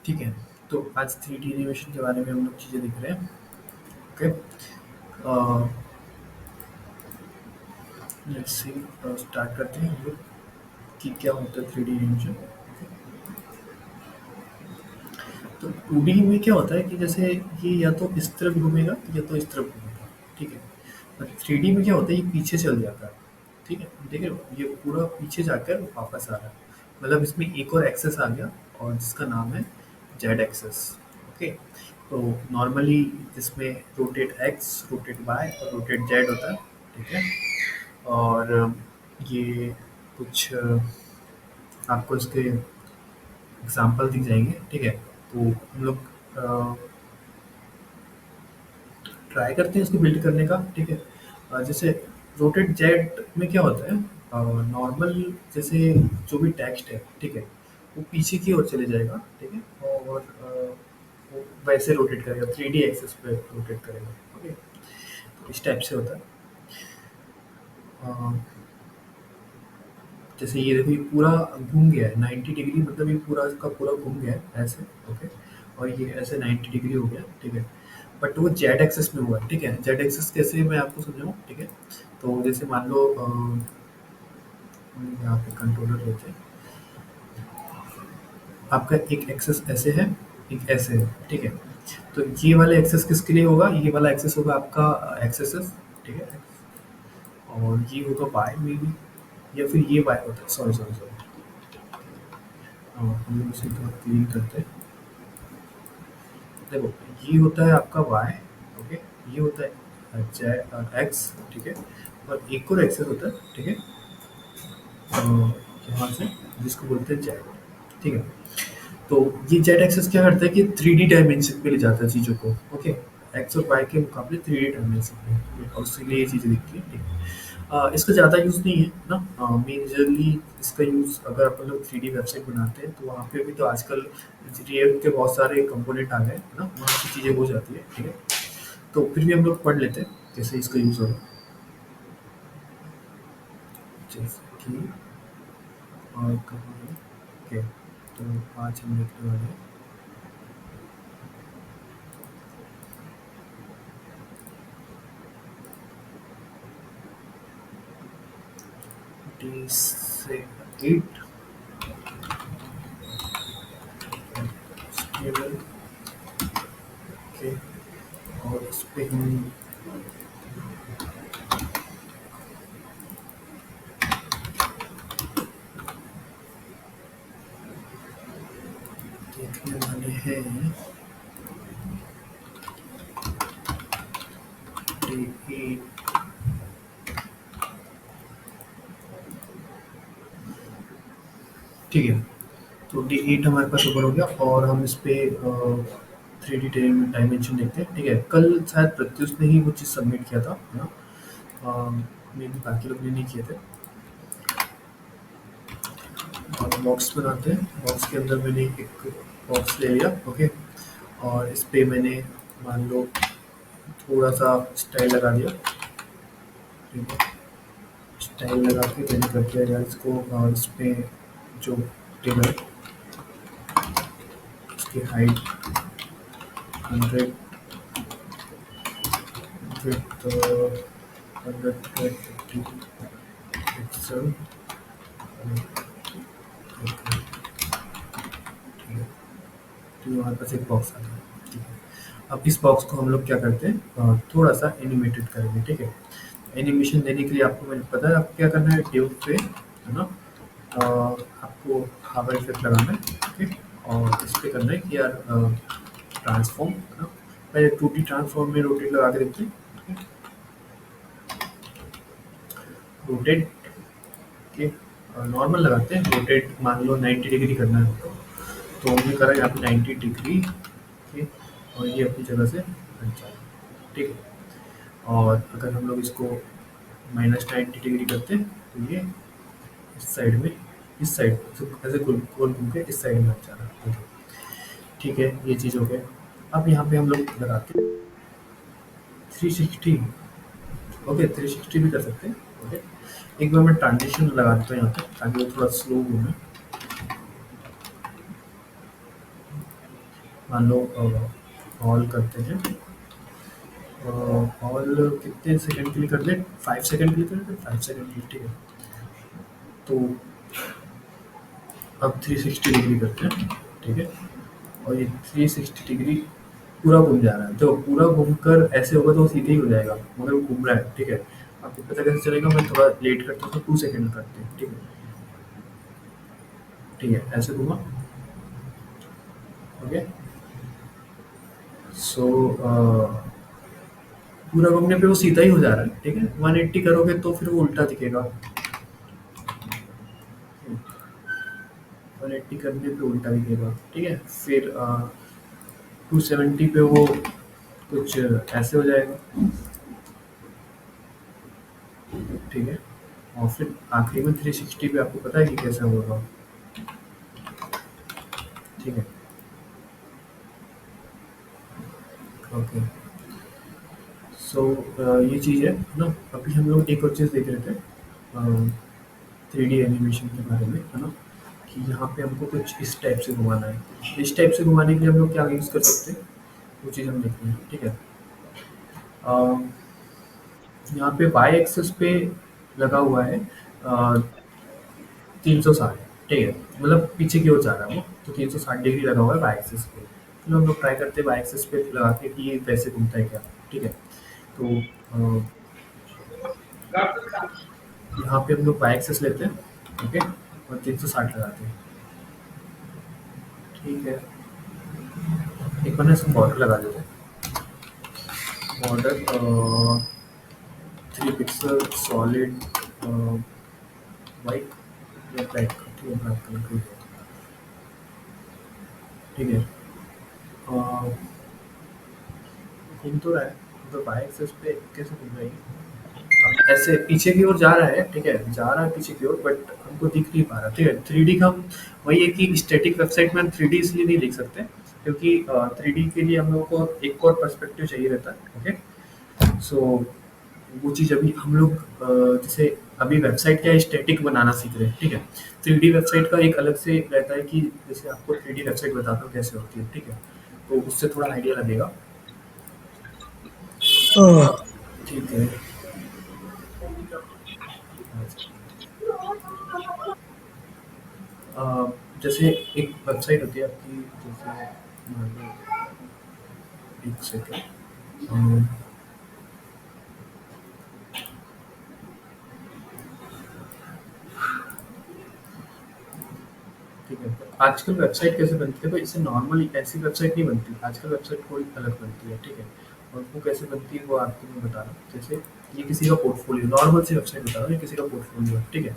ठीक है। तो आज 3D एनिमेशन के बारे में हम लोग चीज़ें देख रहे हैं। ओके। लेट्स सी, स्टार्ट करते हैं हम लोग कि क्या होता है 3D एनिमेशन। तो 2D में क्या होता है कि जैसे ये या तो इस तरफ घूमेगा या तो इस तरफ घूमेगा। ठीक है। और 3D में क्या होता है, ये पीछे चल जाता है। ठीक है, देख रहे हो, ये पूरा पीछे जाकर वापस आ रहा है। मतलब इसमें एक और एक्सेस आ गया, और जिसका नाम है जेड एक्सेस। ओके। तो नॉर्मली जिसमें रोटेट एक्स, रोटेट वाई और रोटेट जेड होता है। ठीक है। और ये कुछ आपको इसके एग्जाम्पल दिख जाएंगे। ठीक है। तो हम लोग ट्राई करते हैं इसको बिल्ड करने का। ठीक है। जैसे रोटेट जेट में क्या होता है, नॉर्मल जैसे जो भी टेक्स्ट है, ठीक है, वो पीछे की ओर चले जाएगा। ठीक है। और वो वैसे रोटेट करेगा, 3D एक्सेस पे रोटेट करेगा। ओके। तो इस टाइप से होता है। अ, जैसे ये देखो, ये पूरा घूम गया है 90 डिग्री, मतलब ये पूरा इसका पूरा घूम गया है ऐसे। ओके। और ये ऐसे 90 डिग्री हो गया। ठीक है। बट वो जेड एक्सेस में हुआ है। ठीक है। जेड एक्सेस कैसे मैं आपको समझाऊँ। ठीक है। तो जैसे मान लो हम यहाँ पे कंट्रोलर लेते हैं। आपका एक एक्सेस ऐसे है, एक ऐसे है। ठीक है। तो ये वाला एक्सेस किसके लिए होगा, ये वाला एक्सेस होगा आपका एक्सेसेस। ठीक है। और ये होगा वाई में भी, या फिर ये वाई होता है। सॉरी सॉरी सॉरी, हम लोग इसे थोड़ा क्लीन करते हैं। देखो, ये होता है आपका वाई। ओके। ये होता है जेड एक्स। ठीक है। और एक और एक्सेस होता है। ठीक है। यहाँ से, जिसको बोलते हैं जेड। ठीक है। तो ये जेड एक्सेस क्या करता है कि 3D डायमेंशन पे ले जाता है चीज़ों को। ओके। एक्स और वाई के मुकाबले 3D डायमेंशन पे, और इसलिए ये चीज़ें दिखती है। ठीक है। इसका ज़्यादा यूज़ नहीं है ना। मेजरली इसका यूज़ अगर अपन लोग 3D वेबसाइट बनाते हैं, तो वहाँ पे भी तो आजकल रिएक्ट के बहुत सारे कंपोनेंट आ गए हैं ना, वहाँ से चीज़ें हो जाती है। ठीक है। तो फिर भी हम लोग पढ़ लेते हैं कैसे इसका यूज़ होगा। जैसे कि और कहाँ है। ओके। तो आज हम देखने वाले हैं D8 स्केलर। ओके। और इस पे हम देखने वाले हैं D8। ठीक है। तो D8 हमारे पास ओपन हो गया, और हम इस पे 3D डायमेंशन देखते हैं। ठीक है। कल शायद प्रत्युष ने ही वो चीज़ सबमिट किया था, है ना। मे भी बाकी लोग ने नहीं किए थे। और बॉक्स बनाते हैं। बॉक्स के अंदर मैंने एक बॉक्स ले लिया। ओके। और इस पे मैंने मान लो थोड़ा सा स्टाइल लगा दिया। ठीक है। स्टाइल लगा के मैंने कर दिया यार इसको, और इस पे जो टेबल है, उसकी हाइट 100 विथ 150 पिक्सल। ठीक है। तो ये हमारे पास एक बॉक्स आ गया। ठीक है। अब इस बॉक्स को हम लोग क्या करते हैं, थोड़ा सा एनिमेटेड करेंगे। ठीक है। एनिमेशन देने के लिए आपको मैंने पता है आपको क्या करना है, ट्यूब पे, है ना। आपको हावर इफेक्ट लगाना है। ठीक है। और इस पे करना है कि यार ट्रांसफॉर्म, है ना। पहले 2D ट्रांसफॉर्म में रोटेट लगा के देखते हैं। ठीक है। रोटेट के नॉर्मल लगाते हैं। रोटेट मान लो 90 डिग्री करना है, तो हमने करा यहाँ पे 90 डिग्री। ठीक। और ये अपनी जगह से हट जाएगा। ठीक है। और अगर हम लोग इसको -90 डिग्री करते हैं, तो ये इस साइड में, इस साइड ऐसे गोल गोल घूम के इस साइड में हट जाना। ठीक है। ठीक है, ये चीज़ हो गया। अब यहाँ पे हम लोग लगाते हैं 360। ओके, 360 भी कर सकते हैं। ओके। एक बार मैं ट्रांजिशन लगा देता हूँ यहाँ पे, ताकि वो थोड़ा स्लो घूमे। मान लो ऑल करते हैं। ऑल कितने सेकंड के लिए कर दें? 5 सेकंड के लिए कर दें, 5 सेकंड के लिए, ठीक है। तो अब 360 डिग्री करते हैं, ठीक है। और ये 360 डिग्री पूरा घूम जा रहा है, तो पूरा घूमकर ऐसे होगा तो वो सीधे ही हो जाएगा, मगर वो घूम रहा है, ठीक है। आपको पता कैसे चलेगा? मैं थोड़ा लेट करता हूँ तो 2 सेकंड करते हैं, ठीक है। ठीक है, ऐसे घूमा। ओके। सो पूरा घूमने पे वो सीधा ही हो जा रहा है, ठीक है। 180 करोगे तो फिर वो उल्टा दिखेगा। 180 करने पे उल्टा दिखेगा, ठीक है। फिर 270 पे वो कुछ ऐसे हो जाएगा, ठीक है। और फिर आखिरी में 360 पे आपको पता है कि कैसे होगा, ठीक है। ओके। सो ये चीज़ है ना। अभी हम लोग एक और चीज़ देख रहे थे 3D एनिमेशन के बारे में, है ना। कि यहाँ पे हमको कुछ इस टाइप से घुमाना है। इस टाइप से घुमाने के लिए हम लोग क्या यूज़ कर सकते हैं, वो चीज़ हम देखते हैं, ठीक है। अ, यहाँ पे वाई एक्सेस पे लगा हुआ है 360, ठीक है। मतलब पीछे की ओर जा रहा है वो, तो 360 डिग्री लगा हुआ है वाई एक्सेस पे। चलो हम लोग ट्राई करते हैं वाई एक्सेस पे लगा के कि ये वैसे घूमता है क्या, ठीक है। तो यहाँ पे हम लोग वाई एक्सेस लेते हैं, ओके, और 360 लगाते हैं, ठीक है। एक बार ना इसको बॉर्डर लगा देते हैं। बॉर्डर 3 पिक्सल सॉलिड वाइट या ब्लैक, ठीक है, ब्लैक कलर का, ठीक है। घूम तो रहा है, तो वाई एक्सेस पे कैसे घूम रही है? ऐसे पीछे की ओर जा रहा है, ठीक है, जा रहा है पीछे की ओर, बट हमको दिख नहीं पा रहा, ठीक है। 3D का वही है कि स्टैटिक वेबसाइट में हम 3D इसलिए नहीं देख सकते क्योंकि 3D के लिए हम लोग को एक और पर्सपेक्टिव चाहिए रहता है, ओके। सो वो चीज़ अभी हम लोग जैसे अभी वेबसाइट क्या स्टैटिक बनाना सीख रहे हैं, ठीक है। 3D वेबसाइट का एक अलग से रहता है कि जैसे आपको 3D वेबसाइट बताता हूँ कैसे होती है, ठीक है। तो उससे थोड़ा आइडिया लगेगा। ठीक है। अ, जैसे एक वेबसाइट होती है आपकी, जैसे मान लो, एक सेकेंड, ठीक है। तो आजकल वेबसाइट कैसे बनती है, तो इससे नॉर्मली ऐसी वेबसाइट नहीं बनती, आजकल वेबसाइट कोई अलग बनती है, ठीक है। और वो कैसे बनती है वो आपको मैं बता रहा हूँ। जैसे ये किसी का पोर्टफोलियो, नॉर्मल सी वेबसाइट बता रहा हूँ, ये किसी का पोर्टफोलियो है, ठीक है।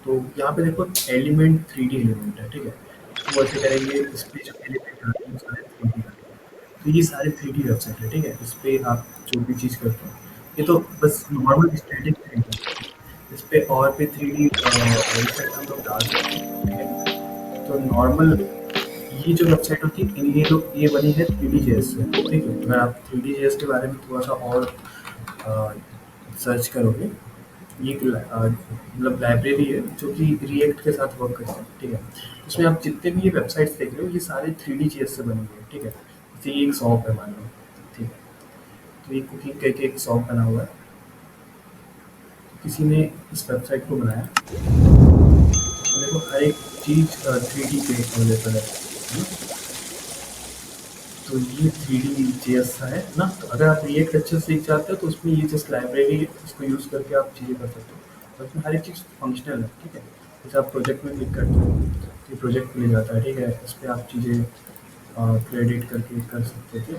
तो यहाँ पे देखो एलिमेंट 3D एलिमेंट है, ठीक है। तो वो ऐसे करेंगे, इस पे जो एलिमेंट आते हैं वो सारे 3D आते हैं। तो ये सारे 3D वेबसाइट है, ठीक है। इस पे आप जो भी चीज़ करते हो, ये तो बस नॉर्मल स्टैटिक 3D। इस पे और भी 3D इफेक्ट हम लोग डाल सकते हैं, ठीक है। तो नॉर्मल ये जो वेबसाइट होती है ये बनी है 3D.js से, ठीक है। अगर आप 3D.js के बारे में थोड़ा सा और सर्च करोगे, ये एक मतलब लाइब्रेरी है जो कि रिएक्ट के साथ वर्क करता है, ठीक है। इसमें आप जितने भी ये वेबसाइट्स देख रहे हो ये सारे 3D.js से बने हुए हैं, ठीक है। जैसे ये एक शॉप है मान लो, ठीक है। तो ये कुकिंग करके एक शॉप बना हुआ है, किसी ने इस वेबसाइट को बनाया। तो देखो हर एक चीज़ 3D पे अवेलेबल है ना। तो ये 3D.js सा है ना। तो अगर आप रिएक्ट अच्छे से सीख जाते हो तो उसमें ये जस्ट लाइब्रेरी है, इसको यूज़ करके आप चीज़ें कर सकते हो। और इसमें हर एक चीज़ फंक्शनल है, ठीक है। जैसे आप प्रोजेक्ट में क्लिक करते हो तो ये प्रोजेक्ट मिल जाता है, ठीक है। इस पे आप चीज़ें क्रेडिट करके कर सकते थे,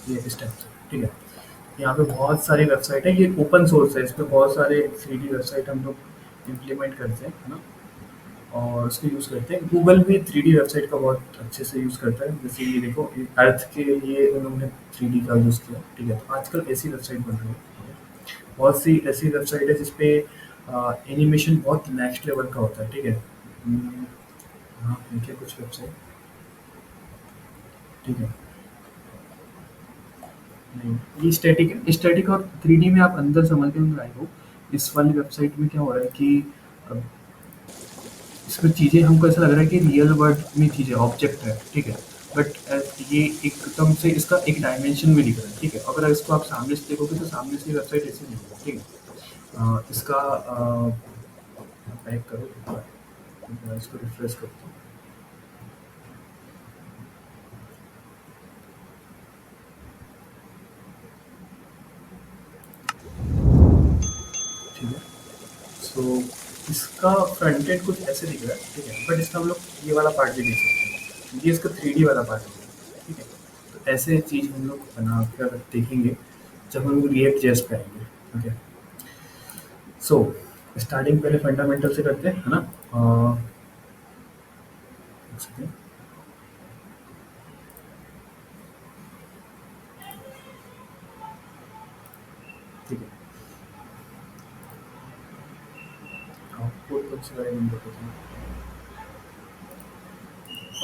ये इस टाइप से, ठीक है। यहाँ पे बहुत सारी वेबसाइट है, ये ओपन सोर्स है, इस पे बहुत सारे 3D वेबसाइट हम लोग इम्प्लीमेंट करते हैं, है ना। और उसको यूज़ करते हैं। गूगल भी 3D वेबसाइट का बहुत अच्छे से यूज़ करता है। जैसे ये देखो अर्थ के लिए उन्होंने 3D का यूज़ किया, ठीक है। तो आजकल ऐसी वेबसाइट बन रही है, बहुत सी ऐसी वेबसाइट है जिसपे एनिमेशन बहुत नेक्स्ट लेवल का होता है, ठीक है। हाँ, देखिए कुछ वेबसाइट, ठीक है। नहीं, ये स्टैटिक है। स्टैटिक और 3D में आप अंदर समझ के अंदर आए हो। इस वाली वेबसाइट में क्या हो रहा है कि इसमें चीज़ें हमको ऐसा लग रहा है कि रियल वर्ल्ड में चीज़ें ऑब्जेक्ट है, ठीक है। बट ये एकदम से इसका एक डायमेंशन में दिख रहा है, ठीक है। अगर इसको आप सामने से देखोगे तो सामने से वेबसाइट ऐसे नहीं होगा, ठीक है। इसका बैक करो एक बार, मैं इसको रिफ्रेश करता हूँ, ठीक है। सो इसका फ्रंट एंड कुछ ऐसे दिख रहा है, ठीक है। बट इसका हम लोग ये वाला पार्ट भी देख सकते हैं, ये इसका 3D वाला पार्ट है, ठीक है। तो ऐसे चीज़ हम लोग बना कर देखेंगे जब हम लोग रिएक्ट जेएस पे आएंगे, ओके। सो स्टार्टिंग पहले फंडामेंटल से करते हैं, है ना। एक सेकेंड, ठीक है। आउटपुट कुछ नहीं बताता हूँ।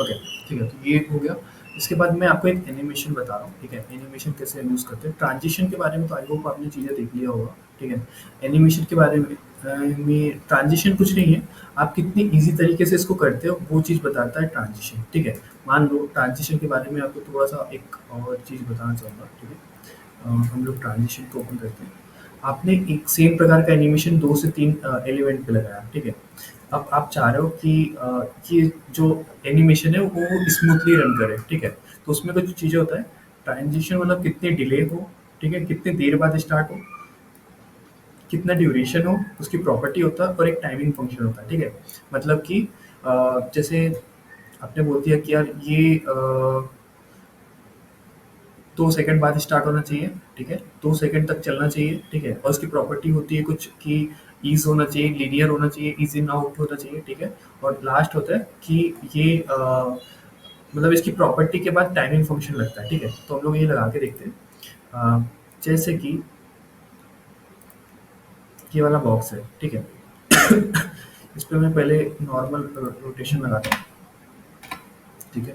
ओके, ठीक है। तो ये हो गया। इसके बाद मैं आपको एक एनिमेशन बता रहा हूँ, ठीक है। एनिमेशन कैसे यूज़ करते हैं, ट्रांजिशन के बारे में तो आई होप आपने चीज़ें देख लिया होगा, ठीक है। एनिमेशन के बारे में ट्रांजिशन कुछ नहीं है, आप कितनी ईजी तरीके से इसको करते हो वो चीज़ बताता है ट्रांजिशन, ठीक है। मान लो ट्रांजिशन के बारे में आपको थोड़ा सा एक और चीज़ बताना चाहूँगा, ठीक है। हम लोग ट्रांजिशन को ओपन करते हैं। आपने एक सेम प्रकार का एनिमेशन 2 से 3 एलिमेंट पे लगाया, ठीक है। अब आप चाह रहे हो कि ये जो एनिमेशन है वो स्मूथली रन करे, ठीक है। तो उसमें कुछ चीज़ें होता है, ट्रांजिशन मतलब कितने डिले हो, ठीक है, कितने देर बाद स्टार्ट हो, कितना ड्यूरेशन हो, उसकी प्रॉपर्टी होता है और एक टाइमिंग फंक्शन होता है, ठीक है। मतलब कि जैसे आपने बोल दिया कि यार ये 2 सेकंड बाद स्टार्ट होना चाहिए, ठीक है, 2 सेकंड तक चलना चाहिए, ठीक है। और उसकी प्रॉपर्टी होती है कुछ कि ईज़ होना चाहिए, लीनियर होना चाहिए, ईज़ इन आउट होना चाहिए, ठीक है। और लास्ट होता है कि ये मतलब इसकी प्रॉपर्टी के बाद टाइमिंग फंक्शन लगता है, ठीक है। तो हम लोग ये लगा के देखते हैं। जैसे कि ये वाला बॉक्स है, ठीक है। इस पे मैं पहले नॉर्मल रोटेशन लगाता हूँ, ठीक है।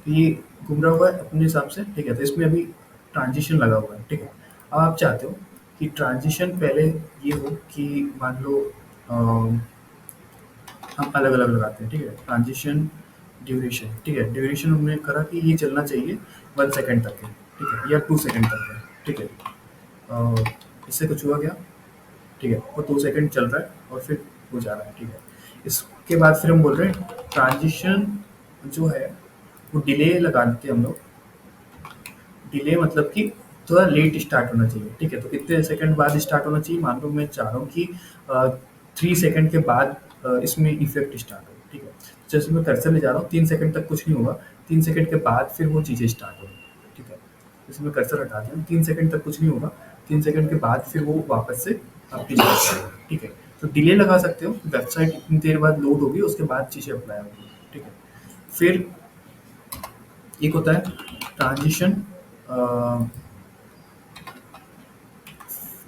तो ये घूम रहा हुआ है अपने हिसाब से, ठीक है। तो इसमें अभी ट्रांजिशन लगा हुआ है, ठीक है। अब आप चाहते हो कि ट्रांजिशन पहले ये हो कि मान लो हम अलग अलग लगाते हैं, ठीक है। ट्रांजिशन ड्यूरेशन, ठीक है। ड्यूरेशन हमने करा कि ये चलना चाहिए 1 सेकंड तक है, ठीक है, या 2 सेकंड तक है, ठीक है। इससे कुछ हुआ क्या, ठीक है, वो 2 सेकंड चल रहा है और फिर हो जा रहा है, ठीक है। इसके बाद फिर हम बोल रहे हैं ट्रांजिशन जो है वो डिले लगाते हैं हम लोग। डिले मतलब कि थोड़ा लेट स्टार्ट होना चाहिए, ठीक है। तो कितने सेकंड बाद स्टार्ट होना चाहिए, मान लो मैं चाह रहा हूँ कि 3 सेकंड के बाद इसमें इफेक्ट स्टार्ट हो, ठीक है। जैसे मैं कर्सर ले जा रहा हूँ, 3 सेकंड तक कुछ नहीं होगा, 3 सेकंड के बाद फिर वो चीज़ें स्टार्ट होगी, ठीक है। जैसे मैं कर्सर हटा दिया, 3 सेकंड तक कुछ नहीं होगा, 3 सेकंड के बाद फिर वो वापस से अपनी जगह पे आएगा, ठीक है। तो डिले लगा सकते हो, वेबसाइट इतनी देर बाद लोड होगी, उसके बाद चीज़ें अप्लाई होगी, ठीक है। फिर एक होता है ट्रांजिशन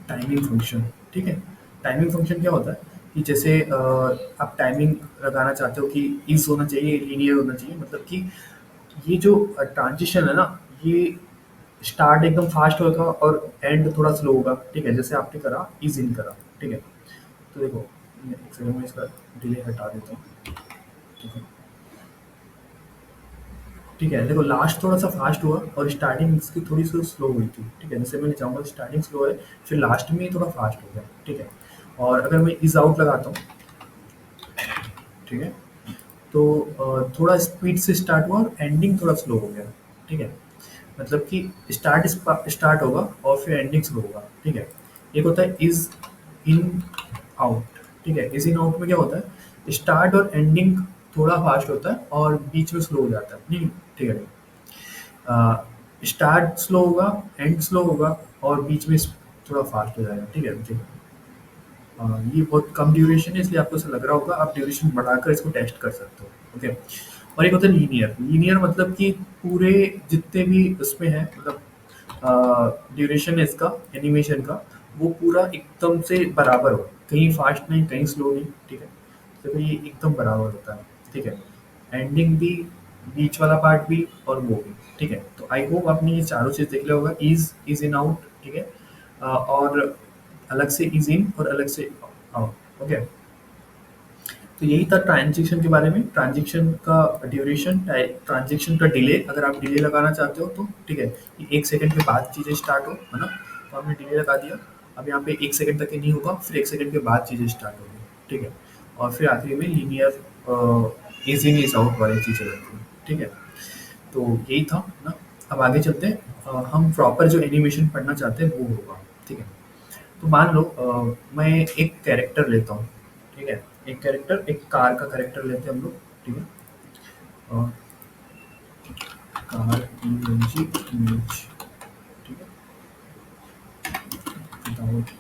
टाइमिंग फंक्शन, ठीक है। टाइमिंग फंक्शन क्या होता है कि जैसे आप टाइमिंग लगाना चाहते हो कि ईज होना चाहिए, लीनियर होना चाहिए, मतलब कि ये जो ट्रांजिशन है ना, ये स्टार्ट एकदम फास्ट होगा और एंड थोड़ा स्लो होगा, ठीक है। जैसे आपने करा ईज इन करा, ठीक है। तो देखो मैं एक सेकंड में इसका डिले हटा देता हूँ, ठीक है। ठीक है, देखो लास्ट थोड़ा सा फास्ट हुआ और स्टार्टिंग इसकी थोड़ी सी स्लो हुई थी, ठीक है। जैसे मैंने चाहूँगा स्टार्टिंग स्लो है, फिर लास्ट में थोड़ा फास्ट हो गया, ठीक है। और अगर मैं इज आउट लगाता हूँ, ठीक है, तो थोड़ा स्पीड से स्टार्ट हुआ और एंडिंग थोड़ा स्लो हो गया, ठीक है। मतलब कि स्टार्ट होगा और फिर एंडिंग स्लो होगा, ठीक है। एक होता है इज इन आउट, ठीक है। इज इन आउट में क्या होता है, स्टार्ट और एंडिंग थोड़ा फास्ट होता है और बीच में स्लो हो जाता है, नहीं, ठीक है। स्टार्ट स्लो होगा, एंड स्लो होगा और बीच में थोड़ा फास्ट हो जाएगा, ठीक है, ठीक है। ये बहुत कम ड्यूरेशन है, इसलिए आपको ऐसा लग रहा होगा, आप ड्यूरेशन बढ़ाकर इसको टेस्ट कर सकते हो, ओके। और एक होता है लीनियर। लीनियर मतलब कि पूरे जितने भी उसमें है, मतलब ड्यूरेशन है इसका एनिमेशन का, वो पूरा एकदम से बराबर हो, कहीं फास्ट नहीं कहीं स्लो नहीं, ठीक है। तो ये एकदम बराबर होता है, ठीक है। एंडिंग भी, बीच वाला पार्ट भी और वो भी, ठीक है। तो आई होप आपने ये चारों चीज़ देख लिया होगा, इज इन आउट, ठीक है। और अलग से इज इन और अलग से आउट, ओके। तो यही था ट्रांज़ैक्शन के बारे में, ट्रांज़ैक्शन का ड्यूरेशन, ट्रांज़ैक्शन का डिले, अगर आप डिले लगाना चाहते हो तो ठीक है, कि 1 सेकंड के बाद चीज़ें स्टार्ट हो, है ना? तो हमने डिले लगा दिया। अब यहाँ पे 1 सेकंड तक ही नहीं होगा, फिर 1 सेकंड के बाद चीज़ें स्टार्ट होंगी, ठीक है? और फिर आखिरी में लीनियर ईज़ इन ईज़ आउट वाली चीज़ें रहती हैं, ठीक है? तो यही था ना। अब आगे चलते हैं। हम प्रॉपर जो एनिमेशन पढ़ना चाहते हैं वो होगा, ठीक है? तो मान लो मैं एक कैरेक्टर लेता हूँ, ठीक है? एक कैरेक्टर, एक कार का कैरेक्टर लेते हैं हम लोग, ठीक है? अ, कार इमेज, इमेज, ठीक है? विदाउट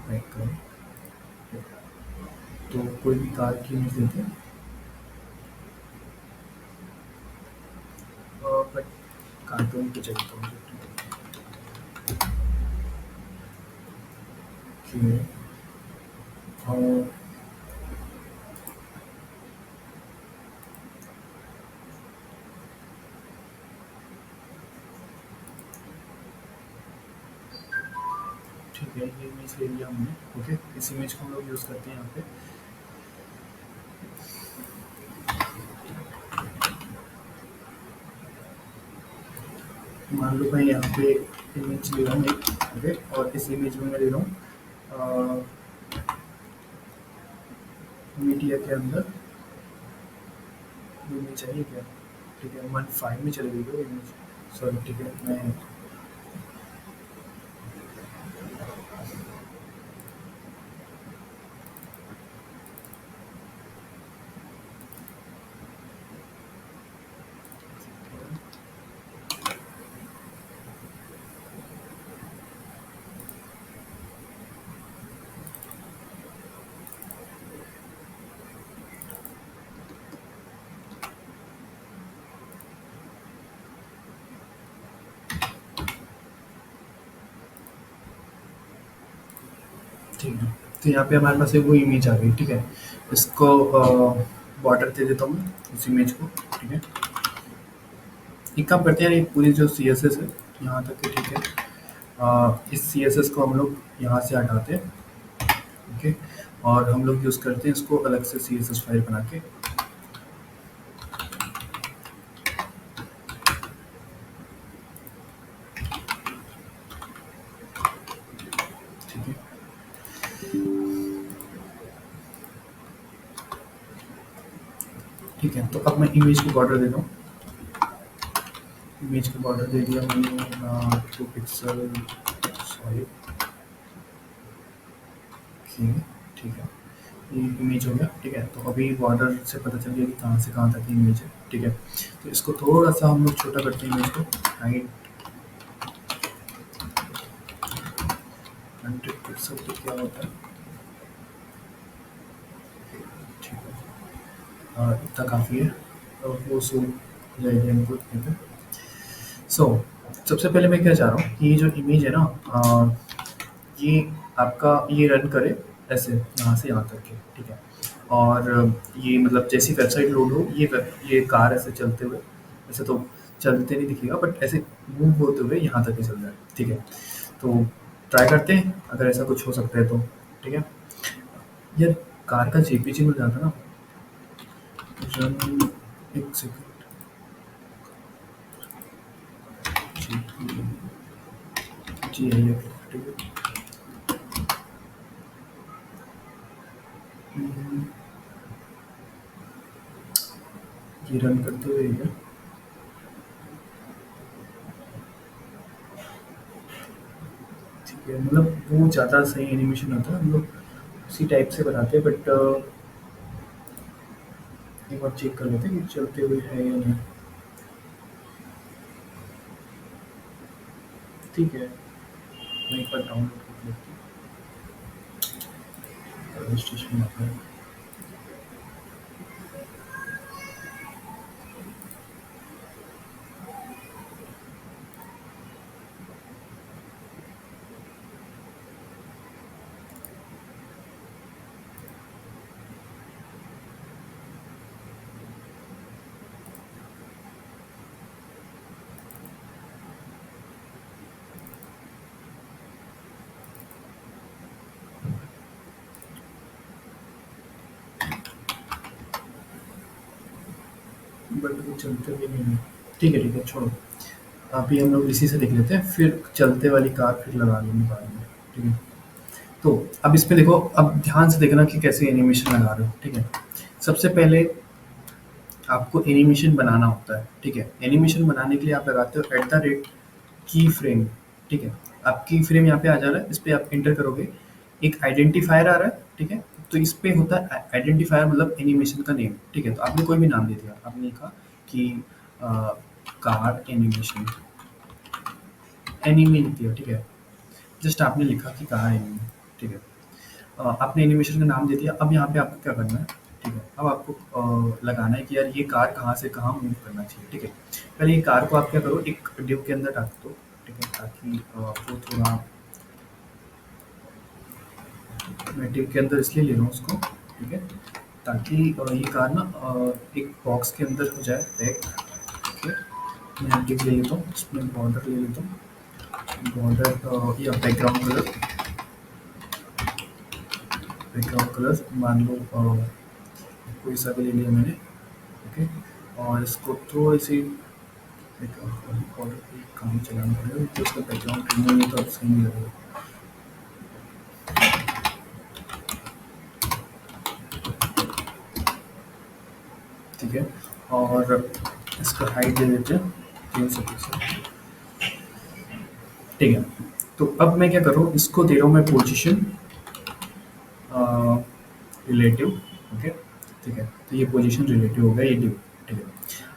बैकग्राउंड, तो कोई भी कार की इमेज लेते हैं। बट कार्टून पे चलता हूँ, ठीक है? और ठीक है, ये इमेज ले लिया हमने, ओके? इस इमेज को हम लोग यूज़ करते हैं यहाँ पे। मान लो मैं यहाँ पे इमेज ले रहा हूँ एक, ओके? और इस इमेज में मैं ले रहा हूँ मीडिया के अंदर इमेज चाहिए क्या? ठीक है, 1 फाइल में चली गई वो इमेज, सॉरी, ठीक है? मैं ठीक है, तो यहाँ पे हमारे पास एक वो इमेज आ गई, ठीक है? इसको बॉर्डर दे देता हूँ मैं उस इमेज को, ठीक है? एक काम करते हैं यार, ये पूरी जो सी एस एस है यहाँ तक है, ठीक है? इस सी एस एस को हम लोग यहाँ से हटाते हैं, ओके? और हम लोग यूज़ करते हैं इसको अलग से सी एस एस फाइल बना के, ठीक है? ठीक है, तो अब मैं इमेज को बॉर्डर देता हूँ। इमेज का बॉर्डर दे दिया मैंने 2 पिक्सल, सॉरी, ओके, ठीक है? ये इमेज हो गया, ठीक है? तो अभी बॉर्डर से पता चल गया कि कहाँ से कहाँ तक की इमेज है, ठीक है? तो इसको थोड़ा सा हम लोग छोटा करते हैं, इमेज को हाइट 100 पिक्सल तो क्या होता है, ठीक है? इतना काफ़ी है, और वो सूट हो जाएगी हमको इतने पे। सो सबसे पहले मैं क्या चाह रहा हूँ कि ये जो इमेज है ना, ये आपका ये रन करे ऐसे यहाँ से यहाँ तक के, ठीक है? और ये मतलब जैसी वेबसाइट लोड हो, ये कार ऐसे चलते हुए, ऐसे तो चलते नहीं दिखेगा, बट ऐसे मूव होते हुए यहाँ तक ही चल जाए, ठीक है? तो ट्राई करते हैं अगर ऐसा कुछ हो सकता है तो, ठीक है? यार, कार का जेपीजी मिल जाता ना, रन, एक सेकंड, जी आई एफ, ठीक है? हम्म, ये रन करते हुए है, ठीक है? मतलब वो ज़्यादा सही एनिमेशन होता है, हम लोग उसी टाइप से बनाते हैं, बट एक बार चेक कर लेते हैं कि चलते हुए है या नहीं। ठीक है, मैं एक बार डाउनलोड कर लेती हूँ, रजिस्ट्रेशन आता है। बट वो चलते भी नहीं है। ठीक है, छोड़ो। अभी हम लोग इसी से देख लेते हैं, फिर चलते वाली कार फिर लगा लेंगे बाद में। ठीक है। तो अब इसमें देखो, अब ध्यान से देखना कि कैसे एनिमेशन लगा रहे हो। ठीक है। सबसे पहले आपको एनिमेशन बनाना होता है। ठीक है। एनिमेशन बनाने के लिए आप लगाते हो @ की फ्रेम। ठीक है। अब की फ्रेम यहाँ पे आ जा रहा है, इस पे आप एंटर करोगे, एक आइडेंटिफायर आ रहा है। ठीक है। तो इस पे होता है आइडेंटिफायर, मतलब एनिमेशन का नेम। ठीक है। तो आपने कोई भी नाम दे दिया, आपने लिखा कि कार एनिमेशन, एनिमी लिख दिया। ठीक है। जस्ट आपने लिखा कि कार एनिमी। ठीक है। आपने एनिमेशन का नाम दे दिया। अब यहाँ पे आपको क्या करना है? ठीक है। अब आपको लगाना है कि यार ये कार कहाँ से कहाँ मूव करना चाहिए। ठीक है। पहले ये कार को आप क्या करो, एक डिव के अंदर डाल दो। ठीक है। ताकि वो थोड़ा, मैं डिव के अंदर इसलिए ले रहा हूँ उसको। ठीक है। ताकि ये कार ना एक बॉक्स के अंदर हो जाए पैक। ठीक है। मैं डिव ले लेता हूँ, इसमें बॉर्डर ले लेता हूँ। बॉर्डर या बैकग्राउंड कलर मान लो कोई सा भी ले लिया मैंने। ओके। और इसको थोड़ी सी बैकग्राउंड पे काम चलाना पड़ेगा, तो उसका बैकग्राउंड रिमूव नहीं तो अब सही नहीं लगेगा। ठीक है। और इसका हाइट दे देते हैं 300 पिक्सल। ठीक है। तो अब मैं क्या कर रहा हूँ, इसको दे रहा हूँ मैं पोजीशन रिलेटिव। ओके। ठीक है। तो ये पोजीशन रिलेटिव हो गया, ये डिव। ठीक है।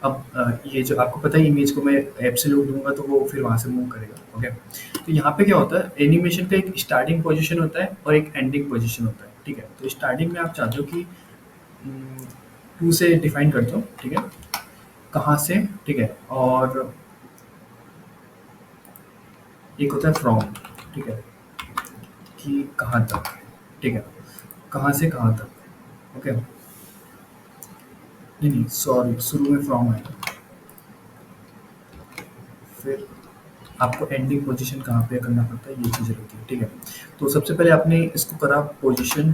अब ये जो आपको पता है, इमेज को मैं एब्सोल्यूट दूंगा तो वो फिर वहाँ से मूव करेगा। ओके। तो यहाँ पे क्या होता है, एनिमेशन का एक स्टार्टिंग पोजीशन होता है और एक एंडिंग पोजीशन होता है। ठीक है। तो स्टार्टिंग में आप चाहते हो कि 2 से डिफाइन करते हो। ठीक है। कहाँ से। ठीक है। और एक होता है फ्रॉम। ठीक है। कि कहाँ तक। ठीक है। कहाँ से कहाँ तक। ओके। नहीं नहीं, सॉरी, शुरू में फ्रॉम आएगा, फिर आपको एंडिंग पोजीशन कहाँ पे करना पड़ता है, ये चीज़ रहती है। ठीक है। तो सबसे पहले आपने इसको करा पोजीशन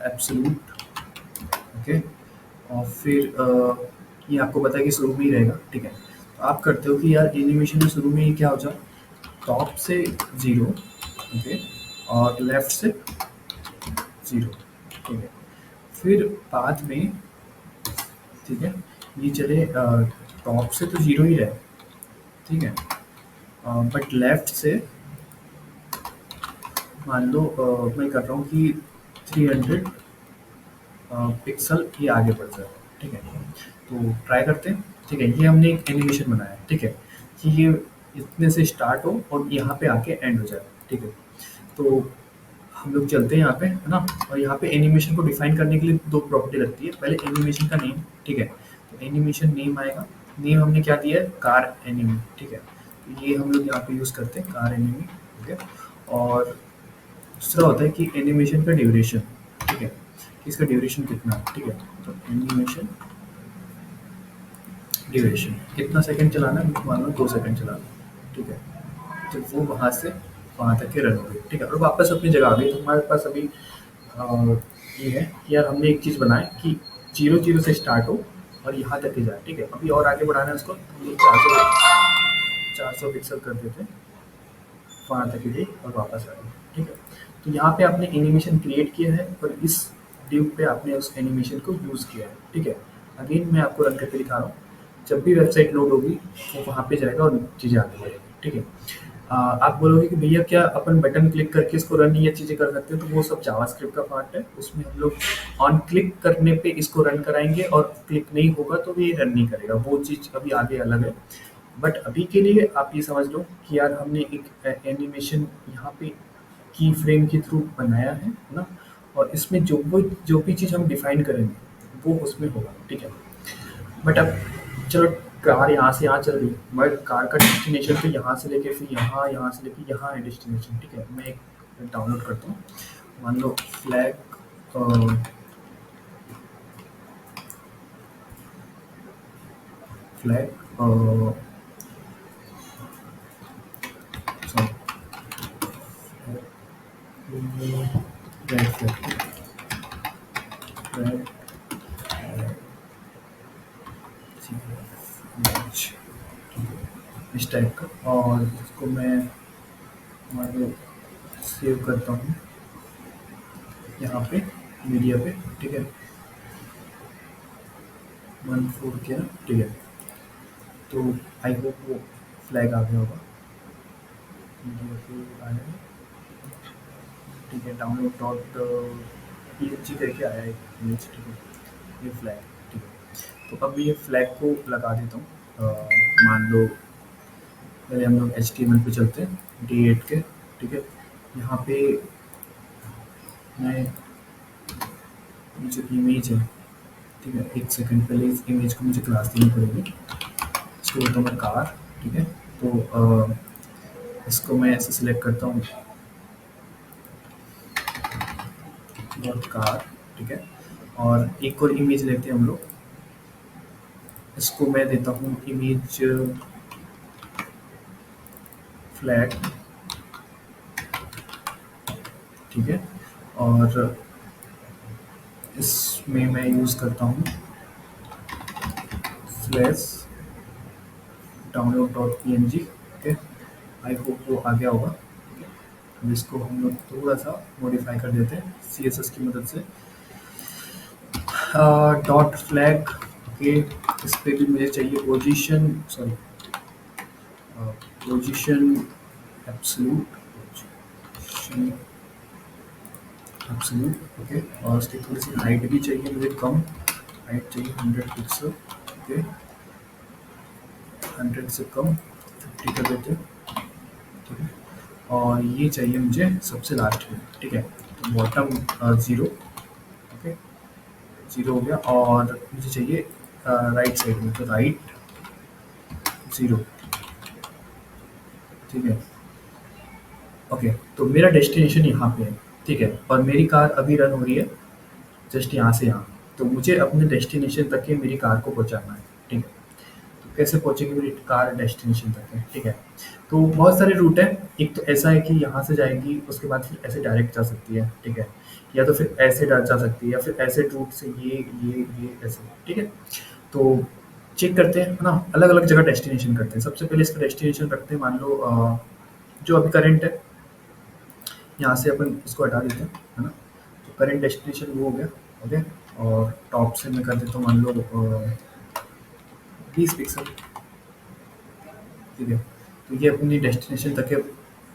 एब्सोल्यूट। ओके। और फिर ये आपको पता है कि शुरू में ही रहेगा। ठीक है। तो आप करते हो कि यार एनिमेशन में शुरू में ही क्या हो जाए, टॉप से 0। ओके। और लेफ्ट से 0। ठीक है। फिर बाद में, ठीक है, ये चले टॉप से तो 0 ही रहे। ठीक है। बट लेफ्ट से मान लो मैं कर रहा हूँ कि 300 पिक्सल ये आगे बढ़ जाए। ठीक है। तो ट्राई करते हैं। ठीक है। ये हमने एक एनिमेशन बनाया है। ठीक है। कि ये इतने से स्टार्ट हो और यहाँ पे आके एंड हो जाए। ठीक है। तो हम लोग चलते हैं यहाँ पे, है ना। और यहाँ पे एनिमेशन को डिफाइन करने के लिए 2 प्रॉपर्टी लगती है। पहले एनिमेशन का नेम। ठीक है। तो एनिमेशन नेम आएगा। नेम हमने क्या दिया है, कार एनिमी। ठीक है। तो ये हम लोग यहाँ पे यूज़ करते हैं, कार एनिमी। ठीक है। और दूसरा होता है कि एनिमेशन का ड्यूरेशन। ठीक है। कि इसका ड्यूरेशन कितना है। ठीक है। तो एनिमेशन ड्यूरेशन कितना सेकंड चलाना है, मान लो 2 सेकंड चलाना है। ठीक है। तो वो वहाँ से वहाँ तक के रन हो गए। ठीक है। और वापस अपनी जगह आ गई। तो हमारे पास अभी ये है कि यार हमने एक चीज़ बनाई कि 0 से स्टार्ट हो और यहाँ तक ही जाए। ठीक है। अभी और आगे बढ़ाना है उसको, हम लोग 400 पिक्सल कर देते हैं, वहाँ तक ही गई और वापस आ गई। ठीक है। तो यहाँ पे आपने एनिमेशन क्रिएट किया है और इस डिव पे आपने उस एनिमेशन को यूज़ किया है। ठीक है। अगेन मैं आपको रन करके दिखा रहा हूँ। जब भी वेबसाइट लोड होगी वो वहाँ पे जाएगा और चीज़ें आगे बढ़ेगी। ठीक है। आप बोलोगे कि भैया क्या अपन बटन क्लिक करके इसको रन ये चीज़ें कर सकते हैं, तो वो सब जावास्क्रिप्ट का पार्ट है। उसमें हम लोग ऑन क्लिक करने पे इसको रन कराएंगे और क्लिक नहीं होगा तो ये रन नहीं करेगा, वो चीज़ अभी आगे अलग है। बट अभी के लिए आप ये समझ लो कि यार हमने एक एनिमेशन यहाँ पे की फ्रेम के थ्रू बनाया है ना। और इसमें जो भी चीज़ हम डिफाइन करेंगे वो उसमें होगा। ठीक है। बट अब चलो, कार यहाँ से यहाँ चल रही है, मगर कार का डेस्टिनेशन तो यहाँ से लेके फिर यहाँ, यहाँ से लेके यहाँ है डेस्टिनेशन। ठीक है। मैं एक डाउनलोड करता हूँ, मान लो flag sorry, red flag, read करता हूँ यहाँ पे मीडिया पे, ठीक है, 1.4 किया, ठीक है। तो आई होप वो फ्लैग आ गया होगा, मीडिया पे आया है, ठीक है, डाउनलोड डॉट png करके आया है एक इमेज, ठीक है, ये फ्लैग, ठीक है। तो अब ये फ्लैग को लगा देता हूँ। मान लो पहले हम लोग HTML पे चलते हैं D8 के, ठीक है। यहाँ पे मैं ये जो इमेज है, ठीक है, एक सेकंड पहले इस इमेज को मुझे क्लास देनी पड़ेगी। इसको बोलता हूँ मैं कार, ठीक है। तो इसको मैं ऐसे सिलेक्ट करता हूँ, डॉट कार, ठीक है। और एक और इमेज लेते हैं हम लोग, इसको मैं देता हूँ इमेज फ्लैग, ठीक है। और इसमें मैं यूज़ करता हूँ slash download dot png, okay. I hope वो आ गया होगा, ठीक है। अब इसको हम लोग थोड़ा सा मॉडिफाई कर देते हैं CSS की मदद से। Dot flag, okay. इस पे भी मुझे चाहिए position, sorry, position absolute, position absolute, okay. और उसकी थोड़ी सी हाइट भी चाहिए मुझे, कम हाइट चाहिए, 100 पिक्सल, ओके। 100 से कम 50 कर देते हैं, ठीक है। और ये चाहिए मुझे सबसे लास्ट में, ठीक है। तो बॉटम 0, ओके, 0 हो गया। और मुझे चाहिए राइट साइड में, तो राइट 0, ठीक है, ओके। तो मेरा डेस्टिनेशन यहाँ पे है, ठीक है, और मेरी कार अभी रन हो रही है जस्ट यहाँ से यहाँ। तो मुझे अपने डेस्टिनेशन तक के मेरी कार को पहुँचाना है, ठीक है। तो कैसे पहुँचेगी मेरी कार डेस्टिनेशन तक है, ठीक है। तो बहुत सारे रूट हैं। एक तो ऐसा है कि यहाँ से जाएगी, उसके बाद फिर ऐसे डायरेक्ट जा सकती है, ठीक है। या तो फिर ऐसे जा सकती है, या फिर ऐसे रूट से ये ऐसे, ठीक है। तो चेक करते हैं, है ना, अलग अलग जगह डेस्टिनेशन करते हैं। सबसे पहले इसका डेस्टिनेशन रखते हैं, मान लो जो अभी करंट है, यहाँ से अपन इसको हटा देते हैं, है ना। तो करंट डेस्टिनेशन वो हो गया, ओके। और टॉप से मैं कर देता हूँ मान लो 20 पिक्सल, ठीक है। तो ये अपनी डेस्टिनेशन तक के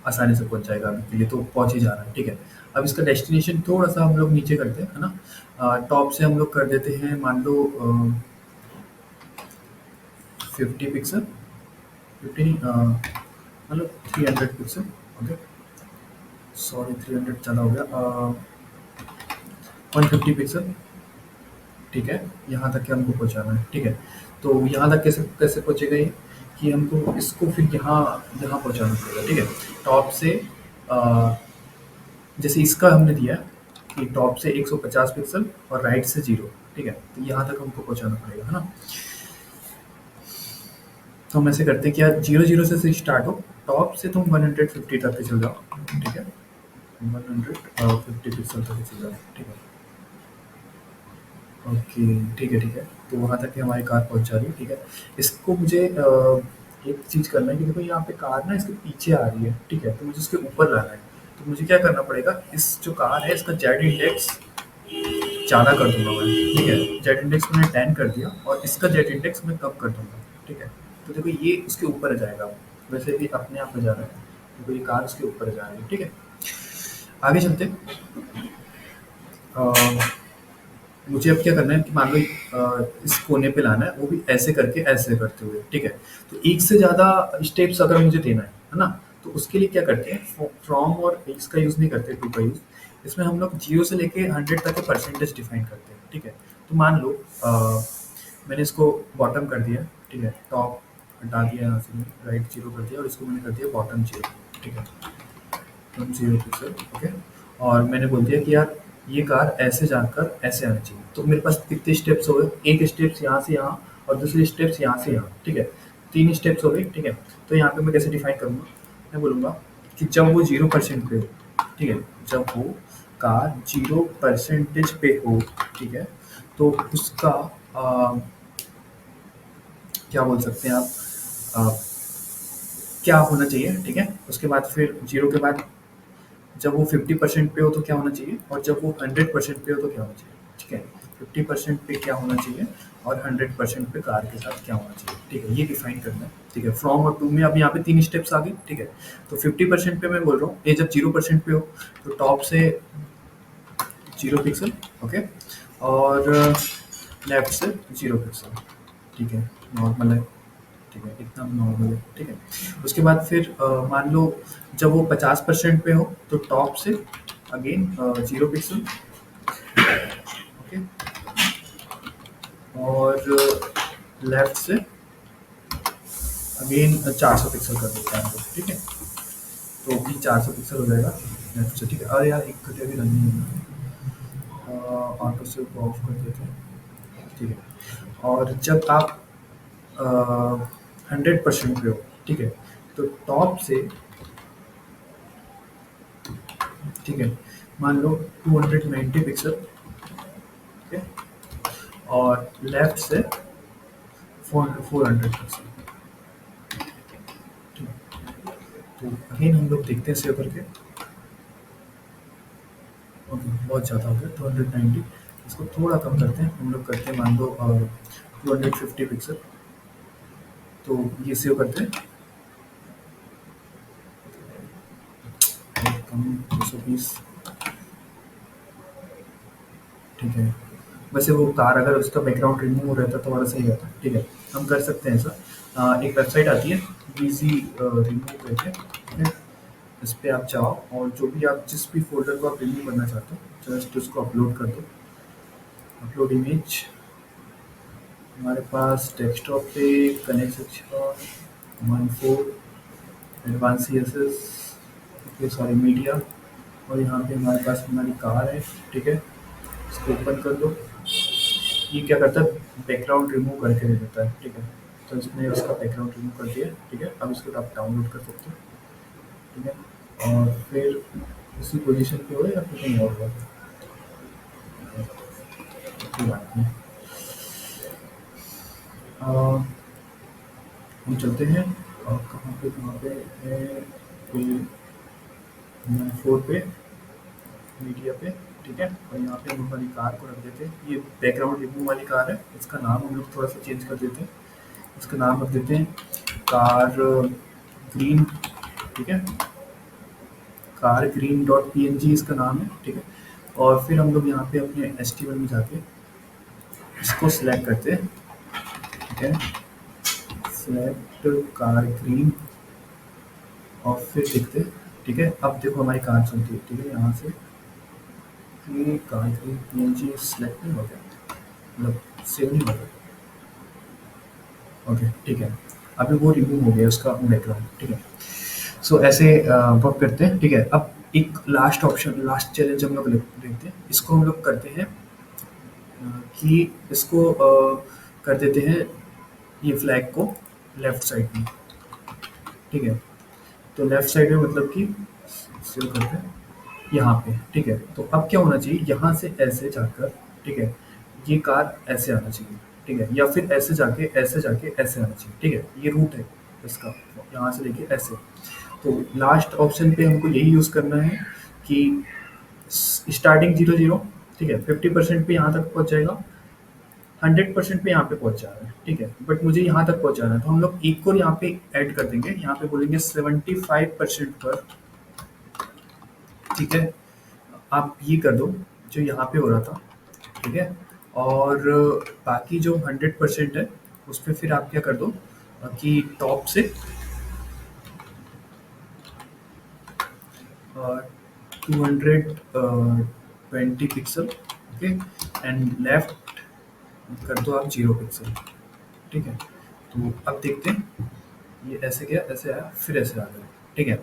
आसानी से पहुँच जाएगा अभी के लिए, तो पहुँच ही जा रहा है, ठीक है। अब इसका डेस्टिनेशन थोड़ा सा हम लोग नीचे करते हैं, है ना। टॉप से हम लोग कर देते हैं मान लो 50 पिक्सल, 50 नहीं, मतलब 300 पिक्सल, ओके। सॉरी, 300 ज़्यादा हो गया, 150 पिक्सल, ठीक है। यहाँ तक के हमको पहुँचाना है, ठीक है। तो यहाँ तक कैसे कैसे पहुँचेगा ये, कि हमको इसको फिर यहाँ यहाँ पहुँचाना पड़ेगा, ठीक है। टॉप से अ, जैसे इसका हमने दिया कि टॉप से 150 पिक्सल और राइट से 0, ठीक है। तो यहाँ तक हमको पहुँचाना पड़ेगा, है ना। तो हम ऐसे करते हैं कि यार 0 0 से स्टार्ट हो, टॉप से तुम 150 तक के चल जाओ, ठीक है। 150 पिक्सल तक के चल जाओ, ठीक है। ओके, ठीक है, ठीक है। तो वहाँ तक के हमारी कार पहुँच जा रही है, ठीक है। इसको मुझे एक चीज़ करना है कि देखो यहाँ पे कार ना इसके पीछे आ रही है, ठीक है। तो मुझे उसके ऊपर लाना है। तो मुझे क्या करना पड़ेगा, इस जो कार है इसका जेड इंडेक्स ज़्यादा कर दूंगा मैं, ठीक है। जेड इंडेक्स मैंने 10 कर दिया, और इसका जेड इंडेक्स मैं कम कर दूंगा, ठीक है। तो देखो ये उसके ऊपर आ जाएगा, वैसे भी अपने आप आ जा रहा है, देखो ये कार उसके ऊपर आ जा रही है, ठीक है। आगे चलते हैं। अ, मुझे अब क्या करना है कि मान लो इस कोने पे लाना है, वो भी ऐसे करके ऐसे करते हुए, ठीक है। तो एक से ज़्यादा स्टेप्स अगर मुझे देना है ना, तो उसके लिए क्या करते हैं, फ्रॉम और एक्स का यूज़ नहीं करते, टू का यूज़। इसमें हम लोग 0 से लेके 100 तक के परसेंटेज डिफाइन करते हैं, ठीक है। तो मान लो मैंने इसको बॉटम कर दिया, ठीक है, टॉप हटा दिया यहाँ से, राइट 0 कर दिया, और इसको मैंने कर दिया बॉटम 0, ठीक है, बॉटम 0 पिक्सल, ओके। और मैंने बोल दिया कि यार ये कार ऐसे जाकर ऐसे आनी चाहिए। तो मेरे पास कितने स्टेप्स हो गए, एक स्टेप्स यहाँ से यहाँ, और दूसरी स्टेप्स यहाँ से यहाँ, ठीक है। 3 स्टेप्स हो गए, ठीक है। तो यहाँ पे मैं कैसे डिफाइन करूँगा, मैं बोलूँगा कि जब वो 0% पे हो, ठीक है, जब वो कार 0% पे हो, ठीक है, तो उसका क्या बोल सकते हैं आप, अ, क्या होना चाहिए, ठीक है। उसके बाद फिर 0 के बाद जब वो 50% पे हो तो क्या होना चाहिए, और जब वो 100% पे हो तो क्या होना चाहिए। ठीक है, 50% पे क्या होना चाहिए और 100% पे कार के साथ क्या होना चाहिए। ठीक है, ये डिफाइन करना है। ठीक है, फ्रॉम और टू में अब यहाँ पे 3 स्टेप्स आ गए। ठीक है, तो 50% पे मैं बोल रहा हूँ, ये जब 0% पे हो तो टॉप से 0 पिक्सल। ओके, और लेफ्ट से 0 पिक्सल। ठीक है, नॉर्मल है। ठीक है, इतना नॉर्मल है। ठीक है, उसके बाद फिर मान लो जब वो 50% पे हो तो टॉप से अगेन 0 पिक्सल। ओके, और लेफ्ट से अगेन 400 पिक्सल कर देते हैं हम लोग। ठीक है, तो भी 400 पिक्सल हो जाएगा लेफ्ट से। ठीक है, अरे यार एक घंटे भी रनिंग है, ऑटो से ऑफ कर देते हैं। ठीक है, और जब आप 100% पे हो, ठीक है, तो टॉप से, ठीक है, मान लो 290 पिक्सल। ठीक है, और लेफ्ट से 400 पिक्सल। ठीक है, तो अगेन हम लोग देखते हैं सेव करके। ओके, बहुत ज़्यादा हो गया 290। इसको थोड़ा कम करते हैं, हम लोग करते हैं मान लो 250 पिक्सल। तो ये सेव करते हैं, कम 220। ठीक है, वैसे वो कार अगर उसका बैकग्राउंड रिमूव हो रहता तो हमारा सही रहता। ठीक है, हम कर सकते हैं ऐसा। एक वेबसाइट आती है वीजी रिमूव करके। ठीक है, इस पे आप जाओ और जो भी आप जिस भी फ़ोल्डर को आप रिमूव करना चाहते हो जस्ट उसको अपलोड कर दो। अपलोड इमेज, हमारे पास डेस्कटॉप पे connect section 14 advance CSS, okay sorry media, और यहाँ पे हमारे पास हमारी कार है। ठीक है, इसको ओपन कर दो। ये क्या करता है, बैकग्राउंड रिमूव करके दे देता है। ठीक है, तो इसने उसका बैकग्राउंड रिमूव कर दिया। ठीक है, अब इसको आप डाउनलोड कर सकते हो। ठीक है, और फिर उसी पोजीशन पे हो या फिर कहीं और हो, कोई बात नहीं। अ, हम चलते हैं कहाँ पे है, फोर पे मीडिया पे। ठीक है, और यहाँ पे हम हमारी कार को रख देते हैं। ये बैकग्राउंड रिमूव वाली कार है, इसका नाम हम लोग थोड़ा सा चेंज कर देते हैं। इसका नाम रख देते हैं कार ग्रीन। ठीक है, car green dot P N G इसका नाम है। ठीक है, और फिर हम लोग यहाँ पे अपने एस टी में जाके इसको सिलेक्ट करते हैं। ठीक है, सिलेक्ट कार ग्रीन, और फिर देखते हैं। ठीक है, अब देखो हमारी कार चलती है। ठीक है, यहाँ से ये car green P N G select नहीं हो गया, मतलब सेव नहीं हो गया। ओके, ठीक है, अभी वो रिमूव हो गया उसका बैकग्राउंड। ठीक है, सो ऐसे वर्क करते हैं। ठीक है, अब एक लास्ट ऑप्शन, लास्ट चैलेंज हम लोग देखते हैं। इसको हम लोग करते हैं कि इसको कर देते हैं ये फ्लैग को लेफ्ट साइड में। ठीक है, तो लेफ्ट साइड में मतलब कि सेव करते हैं यहाँ पे। ठीक है, तो अब क्या होना चाहिए, यहाँ से ऐसे जाकर, ठीक है, ये कार ऐसे आना चाहिए। ठीक है, या फिर ऐसे जाके ऐसे आना चाहिए। ठीक है, ये रूट है इसका, यहाँ से लेके ऐसे। तो लास्ट ऑप्शन पे हमको यही यूज़ करना है कि स्टार्टिंग 0 0। ठीक है, 50% पे यहाँ तक पहुँच जाएगा, 100% पे यहाँ पे पहुँच जा रहा है। ठीक है, बट मुझे यहाँ तक पहुँचाना है तो हम लोग एक और यहाँ पे ऐड कर देंगे। यहाँ पे बोलेंगे 75% पर। ठीक है, आप ये कर दो जो यहाँ पे हो रहा था। ठीक है, और बाकी जो 100% है उस पर फिर आप क्या कर दो कि टॉप से 220 पिक्सल। ओके, एंड लेफ्ट कर दो आप 0 पिक्सल। ठीक है, तो अब देखते हैं ये ऐसे गया, ऐसे आया, फिर ऐसे आ गया। ठीक है,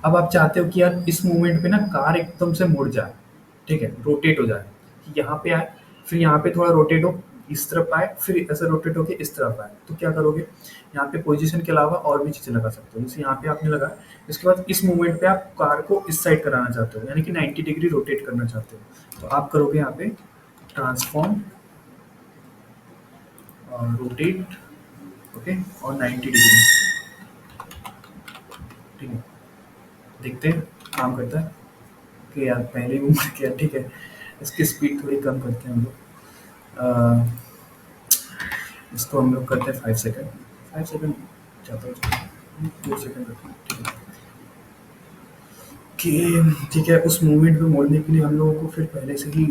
अब आप चाहते हो कि यार इस मूवमेंट पे ना कार एकदम से मुड़ जाए। ठीक है, रोटेट हो जाए, कि यहाँ पे आए, फिर यहाँ पे थोड़ा रोटेट हो, इस तरफ आए, फिर ऐसे रोटेट होके इस तरफ आए। तो क्या करोगे, यहाँ पे पोजीशन के अलावा और भी चीज़ें लगा सकते हो। जैसे यहाँ पे आपने लगाया, इसके बाद इस मूवमेंट पे आप कार को इस साइड कराना चाहते हो, यानी कि 90 डिग्री रोटेट करना चाहते हो, तो आप करोगे यहाँ पे ट्रांसफॉर्म रोटेट। ओके, और 90 डिग्री। ठीक है, देखते हैं काम करता है। ओके यार, पहले ही वो मर गया, ठीक है। इसकी स्पीड थोड़ी कम करते हैं हम लोग। इसको हम लोग करते हैं 5 सेकंड। 5 सेकंड ज़्यादा हो जाएगा, 2 सेकंड रखते हैं, ठीक है। कि ठीक है, उस मूवमेंट को मोड़ने के लिए हम लोगों को फिर पहले से ही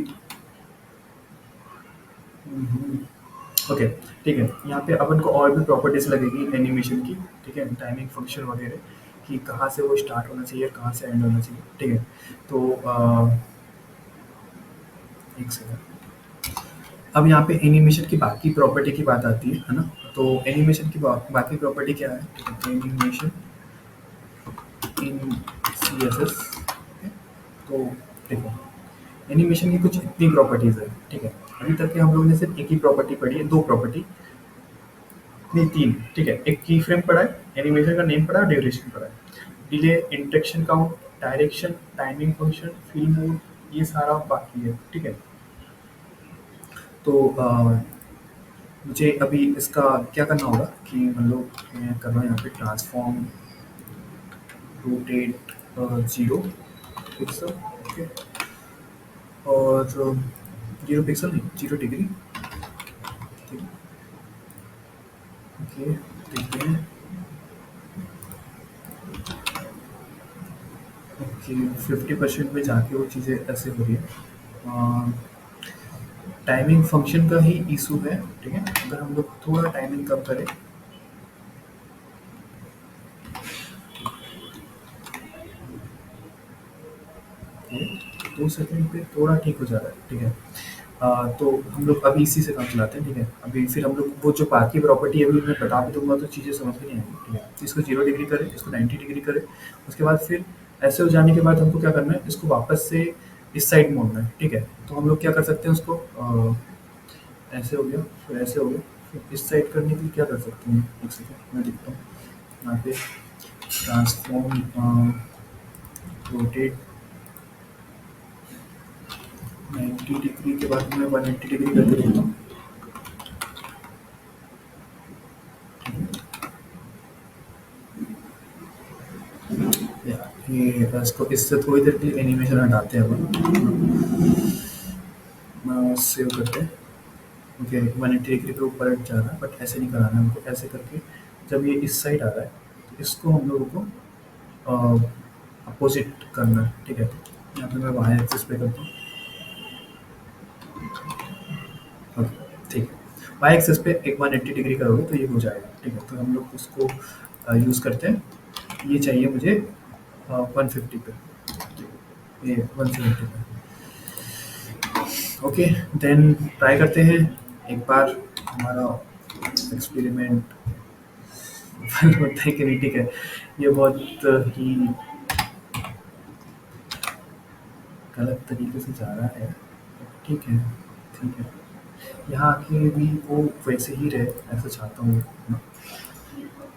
ओके, ठीक है। यहाँ पे अपन को और भी प्रॉपर्टीज लगेगी एनिमेशन की, ठीक है, टाइमिंग फंक्शन वगैरह, कि कहाँ से वो स्टार्ट होना चाहिए और कहाँ से एंड होना चाहिए, ठीक है। तो एक सेकंड। अब यहाँ पे एनिमेशन की बाकी प्रॉपर्टी की बात आती है ना। तो एनिमेशन की बाकी प्रॉपर्टी क्या है, ठीक है, animation in C S S. तो देखो, एनिमेशन की कुछ इतनी प्रॉपर्टीज है, ठीक है। अभी तक के हम लोगों ने सिर्फ एक ही प्रॉपर्टी पढ़ी है, दो प्रॉपर्टी, नहीं तीन, ठीक है। एक की फ्रेम पढ़ा है, एनिमेशन का नेम पढ़ा है, ड्यूरेशन पढ़ा है। Delay, interaction count, direction, timing function, film mode, ये सारा बाकी है, ठीक है। तो मुझे अभी इसका क्या करना होगा कि मतलब मैं कर रहा हूँ यहाँ पे ट्रांसफॉर्म रोटेट 0 पिक्सल, ओके। और 0 पिक्सल नहीं, 0 डिग्री, ठीक है। ओके, देखते हैं। ओके, 50% में जाके वो चीज़ें ऐसे हो रही है। टाइमिंग फंक्शन का ही इशू है, ठीक है। अगर हम लोग थोड़ा टाइमिंग कम करें, ओके, 2 सेकंड पे थोड़ा ठीक हो जा रहा है, ठीक है। तो हम लोग अभी इसी से काम चलाते हैं, ठीक है। अभी फिर हम लोग वो जो बाकी प्रॉपर्टी है अभी मैं बता भी दूंगा तो चीज़ें समझ में नहीं आएंगी, ठीक है। तो इसको 0 डिग्री करें, इसको 90 डिग्री करें। उसके बाद फिर ऐसे हो जाने के बाद हमको क्या करना है, इसको वापस से इस साइड मोड़ना है, ठीक है। तो हम लोग क्या कर सकते हैं उसको, ऐसे हो गया, फिर ऐसे हो गया, फिर इस साइड करने के लिए क्या कर सकते हैं, एक सेकंड मैं दिखता हूँ यहाँ पे। ट्रांसफॉर्म रोटेट 90 डिग्री के बाद मैं 180 डिग्री करके देखता हूँ। यार ये इसको इससे थोड़ी देर के लिए एनिमेशन हटाते हैं अपन, सेव करते हैं। ओके, 180 डिग्री के ऊपर हट जा रहा है, बट ऐसे नहीं कराना है हमको। ऐसे करके जब ये इस साइड आ रहा है तो इसको हम लोगों को अपोजिट करना है, ठीक है। यहाँ पे मैं वाई एक्सिस पे करता हूँ, ओके, ठीक है। वाई एक्सिस पे एक 180 डिग्री करोगे तो ये हो जाएगा, ठीक है। तो हम लोग उसको यूज़ करते हैं। ये चाहिए मुझे 150 पे, ये 170 पे। ओके, देन ट्राई करते हैं एक बार हमारा एक्सपेरिमेंट होता है कि नहीं, ठीक है। ये बहुत ही गलत तरीके से जा रहा है, ठीक है, ठीक है। यहाँ आके भी वो वैसे ही रहे, ऐसा चाहता हूँ ना,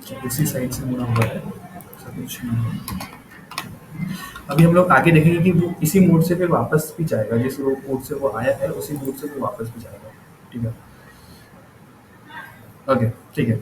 कि उसी साइड से मुड़ा हुआ है, ऐसा कुछ नहीं है। अभी हम लोग आगे देखेंगे कि वो इसी मोड से फिर वापस भी जाएगा, जिस वो मोड से वो आया है उसी मोड से वो वापस भी जाएगा, ठीक है। ओके, ठीक है।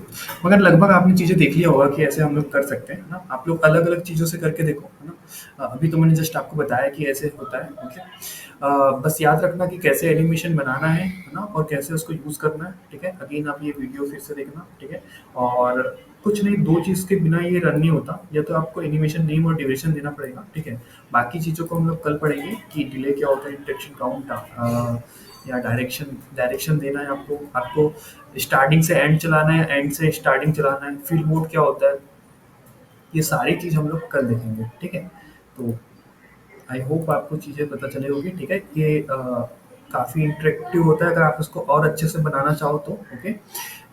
मगर लगभग आपने चीज़ें देख लिया होगा कि ऐसे हम लोग कर सकते हैं ना। आप लोग अलग-अलग चीज़ों से करके देखो, है ना। अभी तो मैंने जस्ट आपको बताया कि ऐसे होता है, ओके। बस याद रखना कि कैसे एनिमेशन बनाना है ना, और कैसे उसको यूज़ करना है, ठीक है। अगेन आप ये वीडियो फिर से देखना, ठीक है। और कुछ नहीं, 2 चीज़ के बिना ये रन नहीं होता। या तो आपको एनिमेशन नेम और ड्यूरेशन देना पड़ेगा, ठीक है। बाकी चीज़ों को हम लोग कल पढ़ेंगे कि डिले क्या होता है, इंटरेक्शन काउंट, या डायरेक्शन डायरेक्शन देना है आपको, आपको स्टार्टिंग से एंड चलाना है, एंड से स्टार्टिंग चलाना है, फिल्म मोड क्या होता है, ये सारी चीज़ हम लोग कल देखेंगे, ठीक है। तो आई होप आपको चीज़ें पता चली होगी, ठीक है। ये काफ़ी इंटरेक्टिव होता है, अगर आप उसको और अच्छे से बनाना चाहो तो, ओके।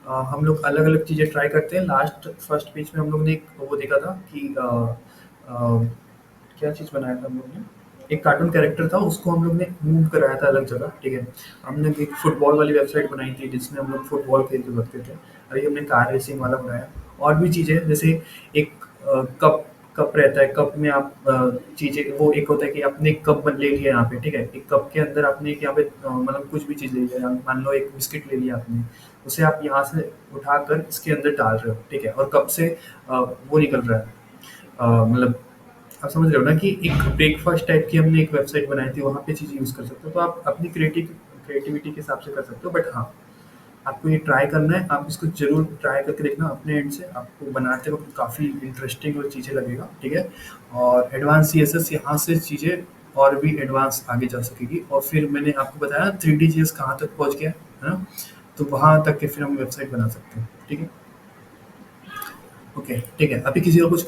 हम लोग अलग अलग चीज़ें ट्राई करते हैं। लास्ट फर्स्ट पेज में हम लोग ने एक वो देखा था कि क्या चीज़ बनाया था हम लोग ने, एक कार्टून कैरेक्टर था, उसको हम लोग ने मूव कराया था अलग जगह, ठीक है। हमने एक फुटबॉल वाली वेबसाइट बनाई थी जिसमें हम लोग फुटबॉल खेल के करते थे। अभी हमने कार रेसिंग वाला बनाया। और भी चीज़ें जैसे एक कप कप रहता है, कप में आप चीज़ें, वो एक होता है कि आपने एक कप ले लिया यहाँ पे, ठीक है। एक कप के अंदर आपने एक यहाँ पे मतलब कुछ भी चीज़ ले लिया, मान लो एक बिस्किट ले लिया आपने, उसे आप यहाँ से उठाकर इसके अंदर डाल रहे हो, ठीक है। और कप से वो निकल रहा है, मतलब आप समझ रहे हो ना कि एक ब्रेकफास्ट टाइप की हमने एक वेबसाइट बनाई थी, वहाँ पे चीज़ें यूज़ कर सकते हो। तो आप अपनी क्रिएटिविटी के हिसाब से कर सकते हो। बट हाँ, आपको ये ट्राई करना है, आप इसको ज़रूर ट्राई करके देखना अपने एंड से, आपको बनाते वक़्त काफ़ी इंटरेस्टिंग और चीज़ें लगेगा, ठीक है? और एडवांस सीएसएस यहाँ से चीज़ें और भी एडवांस आगे जा सकेगी। और फिर मैंने आपको बताया 3D जीएस कहाँ तक पहुँच गया है ना? तो वहाँ तक के फिर हम वेबसाइट बना सकते हैं, ठीक है? ओके, ठीक है। अभी किसी और कुछ